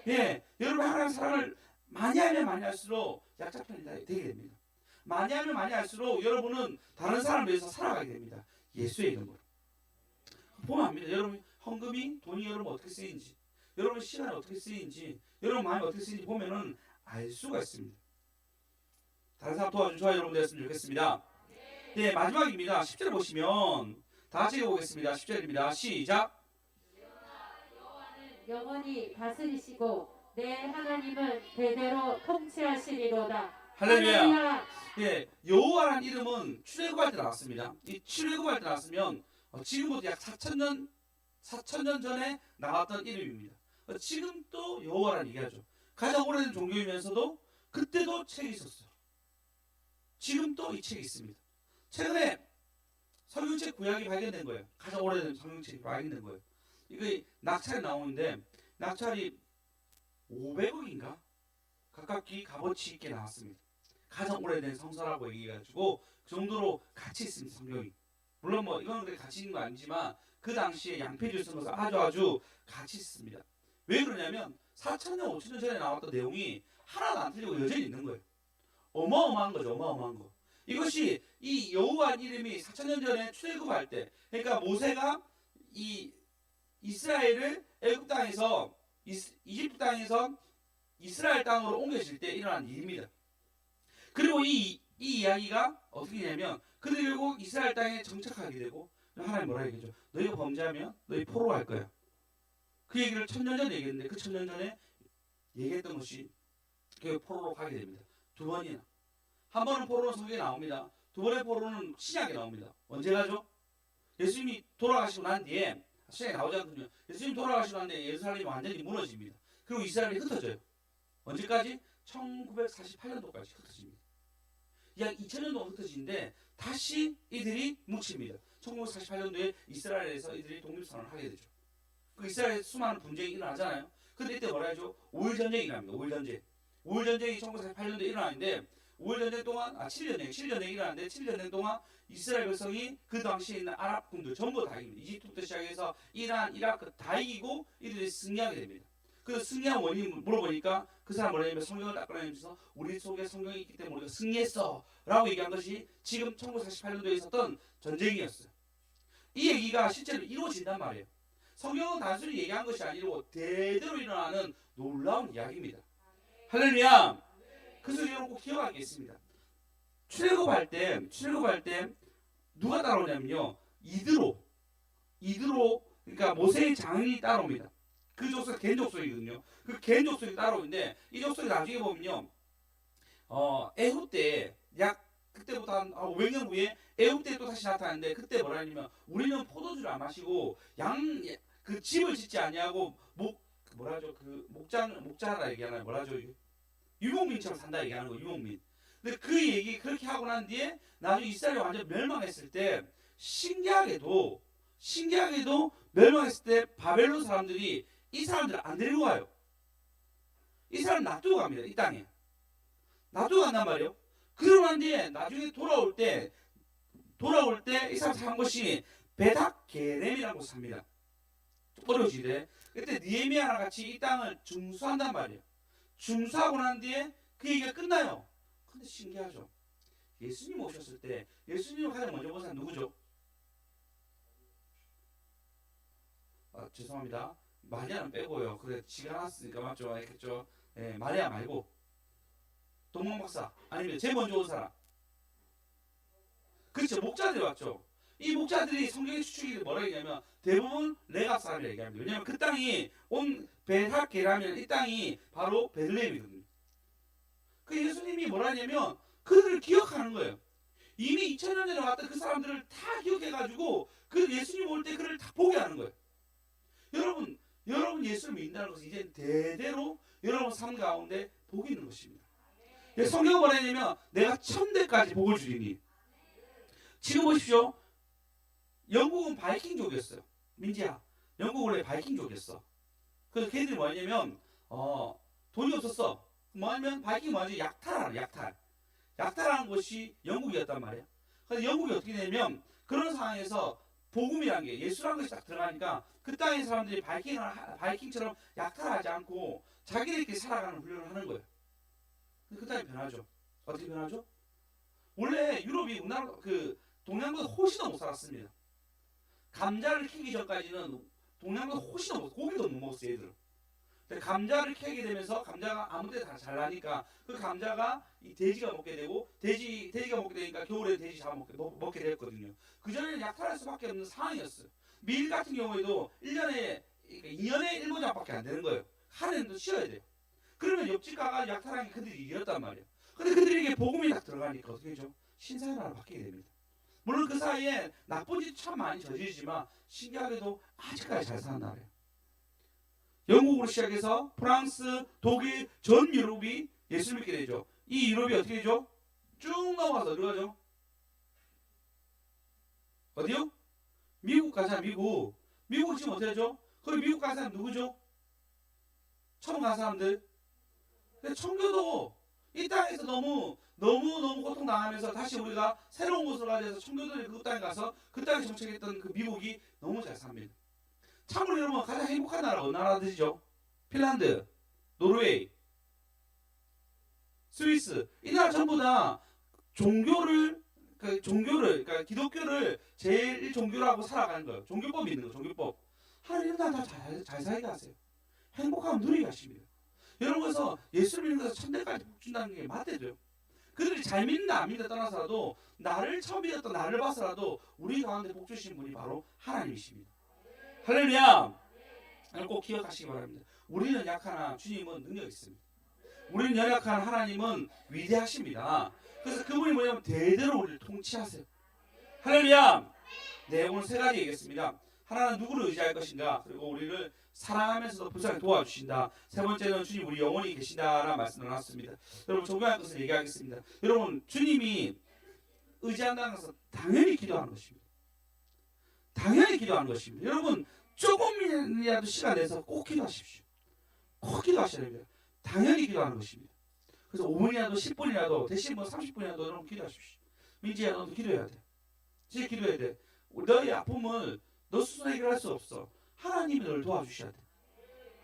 예, 여러분 하나님 사랑을 많이 하면 많이 할수록 약자 편이 되게 됩니다. 많이 하면 많이 할수록 여러분은 다른 사람을 위해서 살아가게 됩니다. 예수의 이름으로. 보면 압니다. 여러분 헌금이 돈이 여러분 어떻게 쓰이는지, 여러분 시간이 어떻게 쓰이는지, 여러분 마음이 어떻게 쓰이는지 보면은 알 수가 있습니다. 다른 사람 도와준 저와 여러분 되었으면 좋겠습니다. 네, 마지막입니다. 10절 보시면 다 같이 읽어보겠습니다. 10절입니다. 시작.
영원히 다스리시고 내 하나님은 대대로 통치하시리로다.
할렐루야. 예, 여호와라는 이름은 출애굽할 때 나왔습니다. 이 출애굽할 때 나왔으면 지금부터 약 4,000년 전에 나왔던 이름입니다. 지금 또 여호와라는 얘기하죠. 가장 오래된 종교이면서도 그때도 책이 있었어요. 지금 또 이 책이 있습니다. 최근에 성경책 구약이 발견된 거예요. 가장 오래된 성경책이 발견된 거예요. 이게 낙찰이 나오는데 낙찰이 500억인가 가깝게 값어치 있게 나왔습니다. 가장 오래된 성서라고 얘기해가지고 그 정도로 가치 있습니다. 성경이. 물론 뭐 이건 그렇게 가치 있는 거 아니지만 그 당시에 양폐지를 쓴 것은 아주 가치 있습니다. 왜 그러냐면 4,000년 5,000년 전에 나왔던 내용이 하나도 안 틀리고 여전히 있는 거예요. 어마어마한 거죠. 어마어마한 거. 이것이 이 여호와 이름이 4,000년 전에 출애굽할 때, 그러니까 모세가 이 이스라엘을 애굽 땅에서 이집트 땅에서 이스라엘 땅으로 옮겨질 때 일어난 일입니다. 그리고 이 이야기가 어떻게 되냐면 그들이 결국 이스라엘 땅에 정착하게 되고 하나님 뭐라 얘기하죠? 너희가 범죄하면 너희 포로가 할 거야. 그 얘기를 1,000년 전에 얘기했는데 그 1,000년 전에 얘기했던 것이 결국 포로로 가게 됩니다. 두 번이나. 한 번은 포로는 성경에 나옵니다. 두 번의 포로는 신약에 나옵니다. 언제 가죠? 예수님이 돌아가시고 난 뒤에 신약에 나오지 않거든요. 예수님 돌아가시고 난 뒤에 예루살렘이 완전히 무너집니다. 그리고 이스라엘이 흩어져요. 언제까지? 1948년도까지 흩어집니다. 약 2000년도 흩어지는데 다시 이들이 뭉칩니다. 1948년도에 이스라엘에서 이들이 독립선언을 하게 되죠. 그 이스라엘에 수많은 분쟁이 일어나잖아요. 근데 이때 뭐라 하죠? 5일 전쟁이 일어납니다. 5일 전쟁. 5일 전쟁이 1948년도에 일어나는데 5일 전쟁 동안 7일 전쟁이 일어나는데 7일 전쟁 동안 이스라엘 백성이 그 당시에 있는 아랍군들 전부 다 이깁니다. 이집트부터 시작해서 이란, 이라크 다 이기고 이들이 승리하게 됩니다. 그 승리한 원인을 물어보니까 그 사람 뭐냐면 성경을 딱 꺼내면서 우리 속에 성경이 있기 때문에 우리가 승리했어 라고 얘기한 것이 지금 1948년도에 있었던 전쟁이었어요. 이 얘기가 실제로 이루어진단 말이에요. 성경은 단순히 얘기한 것이 아니고 대대로 일어나는 놀라운 이야기입니다. 할렐루야. 그래서 여러분 꼭 기억할 게 있습니다. 출애굽할 때 누가 따라오냐면요. 이드로 그러니까 모세의 장인이 따라옵니다. 그 족속 겐 족속이거든요. 그 겐 족속이 따라오는데 이 족속이 나중에 보면요. 애굽 때 약 그때부터 한 500년 후에 애굽 때 또 다시 나타나는데 그때 뭐라 하냐면 우리는 포도주를 안 마시고 그 집을 짓지 아니하고 목자라 얘기하나요? 뭐라죠? 유목민처럼 산다 얘기하는 거 유목민. 근데 그 얘기 그렇게 하고 난 뒤에 나중에 이스라엘이 완전 멸망했을 때 신기하게도 멸망했을 때 바벨론 사람들이 이 사람들을 안 데리고 가요. 이 사람 놔두고 갑니다. 이 땅에 놔두고 간단 말이에요. 그러고 난 뒤에 나중에 돌아올 때 이 사람 산 곳이 베닥게렘이라고 삽니다. 어려우시대. 그때 느헤미야랑 같이 이 땅을 중수한단 말이에요. 중수하고 난 뒤에 그 얘기가 끝나요. 근데 신기하죠. 예수님 오셨을 때 예수님을 가장 먼저 본 사람 누구죠? 죄송합니다. 마리아는 빼고요. 그래 지가 나왔으니까 맞죠? 알겠죠? 네, 마리아 말고 동문 박사 아니면 제일 먼저 온 사람. 그렇죠. 목자들이 왔죠. 이 목자들이 성경의 추측이 뭐라 얘기하면 대부분 레갑 사람이라 얘기합니다. 왜냐하면 그 땅이 온 베닥게라면 이 땅이 바로 베들레헴이거든요. 그 예수님이 뭐라 하냐면 그들을 기억하는 거예요. 이미 2000년 전에 왔던 그 사람들을 다 기억해가지고 그 예수님 올 때 그를 다 보게 하는 거예요. 여러분 예수를 믿는다는 것은 이제 대대로 여러분 삶 가운데 복이 있는 것입니다. 성경은 뭐라 하냐면 내가 천대까지 복을 주리니. 지금 보십시오. 영국은 바이킹족이었어요. 민지야, 영국 원래 바이킹족이었어. 그래서 걔들이 뭐냐면 돈이 없었어. 뭐냐면 바이킹 뭐지? 약탈하는 것이 영국이었단 말이야. 그래서 영국이 어떻게 되냐면 그런 상황에서 복음이라는 게 예수라는 것이 딱 들어가니까 그 땅의 사람들이 바이킹처럼 약탈하지 않고 자기들끼리 살아가는 훈련을 하는 거예요. 근데 그 땅이 변하죠. 어떻게 변하죠? 원래 유럽이 우리나라 그 동양보다 훨씬 더 못 살았습니다. 감자를 캐기 전까지는 동양보다 훨씬 더 고기도 못 먹었어요, 얘들은. 근데 감자를 캐게 되면서 감자가 아무 데나 다 잘 나니까 그 감자가 이 돼지가 먹게 되고 돼지가 먹게 되니까 겨울에 돼지 먹게 됐거든요. 그전에는 약탈할 수밖에 없는 상황이었어요. 밀 같은 경우에도 1년에 2년에 1모작밖에 안 되는 거예요. 하루는 또 쉬어야 돼요. 그러면 옆집 가가 약탈한 게 그들이 일이었단 말이에요. 근데 그들에게 복음이 딱 들어가니까 어떻게 되죠? 신사회로 바뀌게 됩니다. 물론 그 사이에 나쁜 짓 참 많이 저지르지만 신기하게도 아직까지 잘 사는 나라예요. 영국으로 시작해서 프랑스, 독일, 전 유럽이 예수 믿게 되죠. 이 유럽이 어떻게 되죠? 쭉 넘어가서 어디 가죠? 어디요? 미국 가자. 미국 지금 어떻게 하죠? 거기 미국 간 사람 누구죠? 처음 간 사람들. 근데 청교도 이 땅에서 너무 고통당하면서 다시 우리가 새로운 곳으로 가서 청교도의 그 땅에 가서 그 땅에 정착했던 그 미국이 너무 잘 삽니다. 참고로 여러분 가장 행복한 나라가 어느 나라들이죠? 핀란드, 노르웨이, 스위스. 이 나라 전부 다 그러니까 기독교를 제일 종교라고 살아가는 거예요. 종교법이 있는 거예요. 종교법. 하나님 다잘 살게 하세요. 행복하면 누리게 하십니다. 여러분 그래서 예수 믿는 것에서 천대까지 복 준다는 게 맞대요. 그들이 잘 믿는다 안 믿는다 떠나서라도 나를 처음 믿었던 나를 봐서라도 우리 가운데 복 주신 분이 바로 하나님이십니다. 할렐루야. 꼭 기억하시기 바랍니다. 우리는 약하나 주님은 능력이 있습니다. 우리는 연약한 하나님은 위대하십니다. 그래서 그분이 뭐냐면 대대로 우리를 통치하세요. 할렐루야. 네, 오늘 세 가지 얘기했습니다. 하나는 누구를 의지할 것인가, 그리고 우리를 사랑하면서도 불쌍히 도와주신다. 세 번째는 주님 우리 영원히 계신다라는 말씀을 나눴습니다. 여러분 중요한 것을 얘기하겠습니다. 여러분 주님이 의지한다는 것은 당연히 기도하는 것입니다. 당연히 기도하는 것입니다. 여러분 조금이라도 시간 내서 꼭 기도하십시오. 꼭 기도하셔야 됩니다. 당연히 기도하는 것입니다. 그래서 5분이라도 10분이라도 대신 30분이라도 여러분 기도하십시오. 민지야 너도 기도해야 돼. 진짜 기도해야 돼. 너의 아픔을 너 스스로 해결할 수 없어. 하나님이 너를 도와주셔야 돼.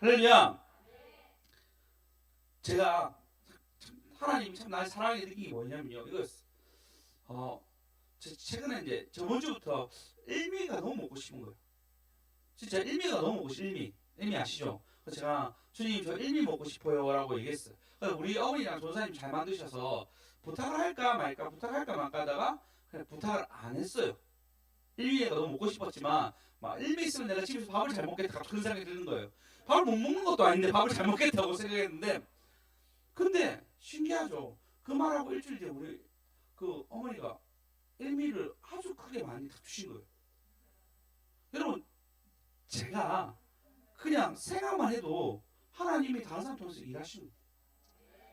할렐루야. 제가 하나님이 참 나를 사랑하게 느낀 게 뭐냐면요. 이거였어. 최근에 이제 저번 주부터 일미가 너무 먹고 싶은 거예요. 진짜 일미가 너무 먹고 싶어. 일미 아시죠? 그래서 제가 주님 저 일미 먹고 싶어요 라고 얘기했어요. 그래서 우리 어머니랑 전사님 잘 만드셔서 부탁을 할까 말까 하다가 그냥 부탁을 안 했어요. 일미가 너무 먹고 싶었지만 막 일미 있으면 내가 집에서 밥을 잘 먹겠다 그런 생각이 드는 거예요. 밥을 못 먹는 것도 아닌데 밥을 잘 먹겠다고 생각했는데, 근데 신기하죠. 그 말하고 일주일 뒤에 우리 그 어머니가 일미를 아주 크게 많이 주신 거예요. 여러분 제가 그냥 생각만 해도 하나님이 다른 사람 통해서 일하시는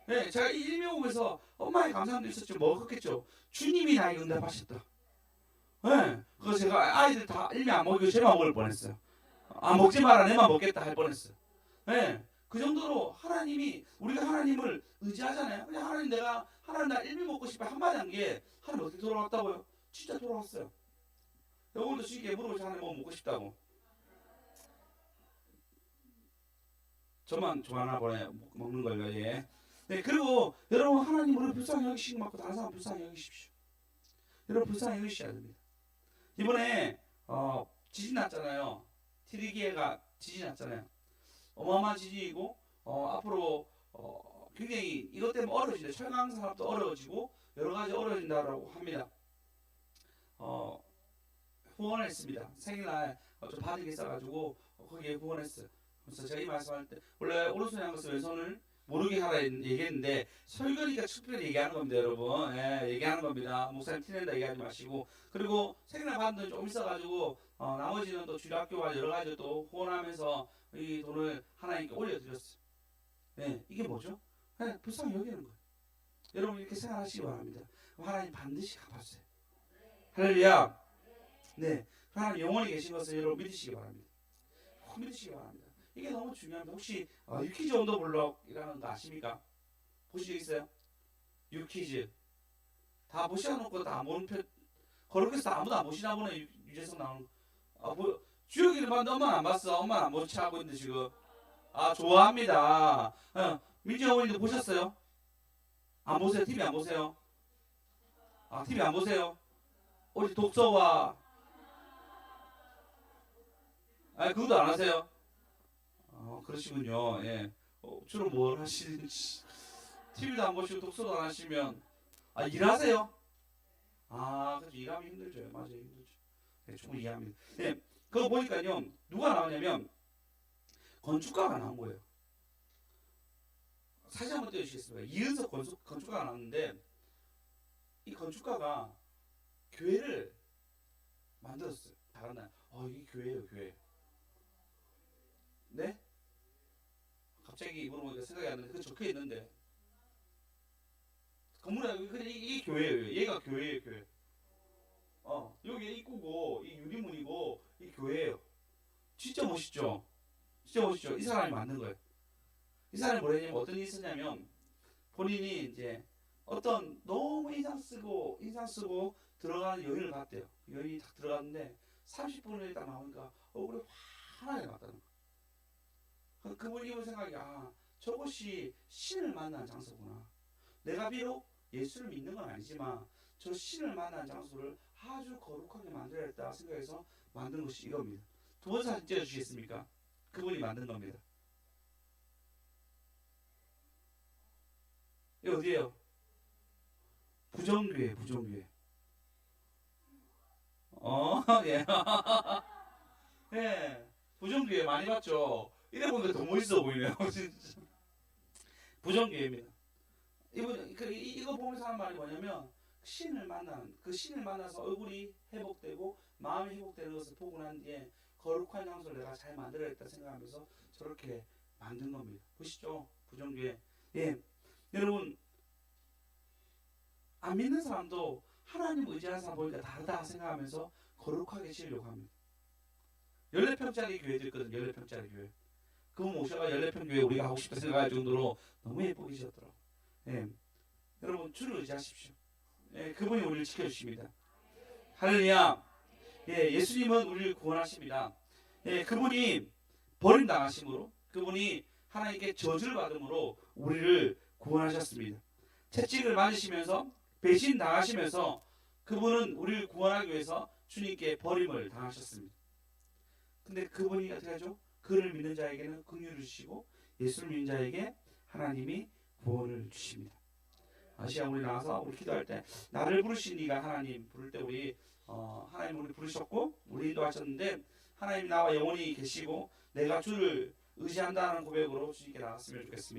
거예요. 네, 제가 이 일미 오면서 엄마의 감사함도 있었죠. 먹었겠죠. 주님이 나에게 응답하셨다. 네, 그래서 제가 아이들 다 일미 안 먹이고 제만 먹을 뻔했어요. 아 먹지 마라 내만 먹겠다 할 뻔했어요. 네, 그 정도로 하나님이 우리가 하나님을 의지하잖아요. 그냥 하나님 나 일미 먹고 싶어 한마디 한 게 하나님 어떻게 돌아왔다고요? 진짜 돌아왔어요. 오늘도 주님께 물어보죠. 하나님 뭐 먹고 싶다고. 저만 좋아하나 보네 먹는 걸요. 예. 네, 그리고 여러분 하나님 우리 불쌍히 여기시고 맞고 다른 사람 불쌍히 여기십시오. 여러분 불쌍히 여기셔야 됩니다. 이번에 지진 났잖아요. 티리기에가 지진 났잖아요. 어마어마한 지진이고 앞으로 굉장히 이것 때문에 어려워진다. 철강 산업도 어려워지고 여러 가지 어려워진다라고 합니다. 후원했습니다. 생일날 좀 받은 게 있어가지고 거기에 후원했어요. 그래서 제가 이 말씀할 때 원래 오른손에 한 것을 왼손을 모르게 하라 얘기했는데 설교니까 특별히 얘기하는 겁니다, 여러분. 예, 얘기하는 겁니다. 목사님 티낸다 얘기하지 마시고. 그리고 생일날 받은 돈 좀 있어가지고 나머지는 또 주일학교와 여러 가지 또 후원하면서 이 돈을 하나님께 올려드렸어요. 예, 이게 뭐죠? 그냥 불쌍히 여기는 거예요. 여러분 이렇게 생각하시기 바랍니다. 하나님 반드시 갚아주세요. 할렐루야. 네, 하나님 영원히 계신 것을 여러분 믿으시기 바랍니다. 꼭 믿으시기 바랍니다. 이게 너무 중요합니다. 혹시 유퀴즈 온더 블럭이라는 거 아십니까? 보신 적 있어요? 유퀴즈 다 보셔놓고 다 안 보는 편, 거룩해서 아무도 안 보시나 보네. 유재석 나오는 주혁이를 봤는데 엄마는 안 봤어. 엄마는 안 보고 하고 있는데 지금. 아 좋아합니다. 민지 어머니도 보셨어요? 안 보세요? TV 안 보세요? 아 TV 안 보세요? 우리 독서와 그것도 안 하세요? 그러시군요. 예. 주로 뭘 하시는지 TV도 안 보시고 독서도 안 하시면 일하세요? 그렇죠. 일하면 힘들죠. 맞아요, 힘들죠. 네, 충분히 이해합니다. 네, 그거 보니까요 누가 나오냐면 건축가가 나온 거예요. 사진 한번 띄워주시겠습니까? 이은석 건축가가 나왔는데 이 건축가가 교회를 만들었어요. 잘하나요? 이게 교회예요, 교회. 네? 갑자기 물어보니까 생각이 안 나는데 그 적혀 있는데 건물이 그냥 이게 교회예요. 얘가 교회예요, 교회. 여기 입구고 이 유리문이고 이 교회예요. 진짜 멋있죠? 진짜 멋있죠? 이 사람이 만든 거예요. 이 사람이 뭐냐면 어떤 일이 있었냐면 본인이 이제 어떤 너무 인상 쓰고 들어가는 여인을 봤대요. 여인이 딱 들어갔는데 30분에 딱 나오니까 얼굴이 환하게 나왔다는 거예요. 그분이 입은 생각이 저것이 신을 만난 장소구나. 내가 비록 예수를 믿는 건 아니지만 저 신을 만난 장소를 아주 거룩하게 만들어야겠다 생각해서 만든 것이 이겁니다. 두 번째 사진 찍어주시겠습니까? 그분이 만든 겁니다. 이 어디예요? 부정교회, 부정교회. 예. 예. 부정교회 많이 봤죠? 이래 보니까 더 멋있어 보이네요. 진짜. 부정교회입니다. 이거 보면서 하는 말이 뭐냐면 그 신을 만나서 얼굴이 회복되고 마음이 회복되는 것을 보고 난 뒤에 거룩한 장소를 내가 잘 만들어야겠다 생각하면서 저렇게 만든 겁니다. 보시죠? 부정교회. 예. 여러분 안 믿는 사람도 하나님 의지하는 사람 보니까 다르다 생각하면서 거룩하게 지으려고 합니다. 14평짜리 교회도 있거든요. 14평짜리 교회. 그분 모셔가 14평 교회 우리가 하고 싶다 생각할 정도로 너무 예쁘게 지었더라고요. 예. 여러분 주를 의지하십시오. 예, 그분이 우리를 지켜주십니다. 할렐루야. 예, 예수님은 우리를 구원하십니다. 예, 그분이 버림당하심으로 그분이 하나님께 저주를 받음으로 우리를 구원하셨습니다. 채찍을 맞으시면서 배신당하시면서 그분은 우리를 구원하기 위해서 주님께 버림을 당하셨습니다. 근데 그분이 어떻게 하죠? 그를 믿는 자에게는 긍휼을 주시고 예수를 믿는 자에게 하나님이 구원을 주십니다. 시간 우리 나와서 우리 기도할 때 나를 부르신 이가 하나님 부를 때 우리 하나님 우리 부르셨고 우리 인도하셨는데 하나님 나와 영원히 계시고 내가 주를 의지한다는 고백으로 주님께 나갔으면 좋겠습니다.